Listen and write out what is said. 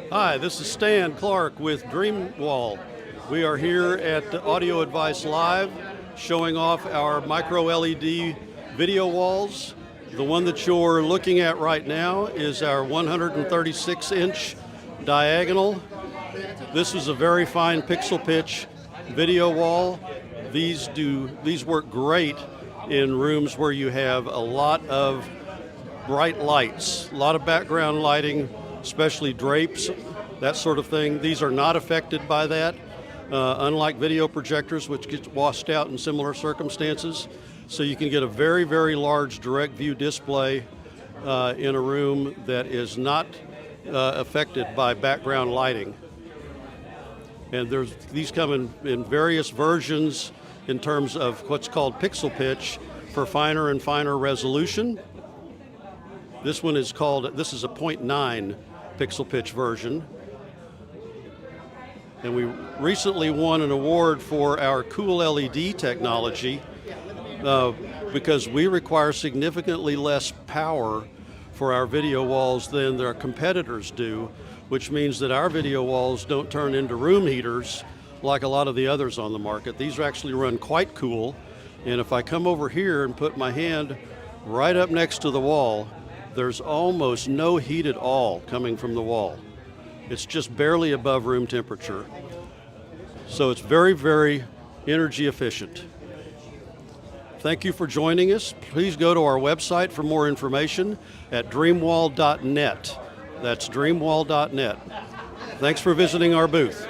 Hi, this is Stan Clark with DreamWall. We are here at Audio Advice Live showing off our micro-LED video walls. The one that you're looking at right now is our 136-inch diagonal. This is a very fine pixel pitch video wall. These work great in rooms where you have a lot of bright lights, a lot of background lighting, especially drapes, that sort of thing. These are not affected by that, unlike video projectors, which gets washed out in similar circumstances. So you can get a very, very large direct view display in a room that is not affected by background lighting. And these come in various versions in terms of what's called pixel pitch for finer and finer resolution. This one is this is a 0.9 pixel pitch version. And we recently won an award for our cool LED technology because we require significantly less power for our video walls than their competitors do, which means that our video walls don't turn into room heaters like a lot of the others on the market. These actually run quite cool, and if I come over here and put my hand right up next to the wall, there's almost no heat at all coming from the wall. It's just barely above room temperature. So it's very, very energy efficient. Thank you for joining us. Please go to our website for more information at dreamwall.net. That's dreamwall.net. Thanks for visiting our booth.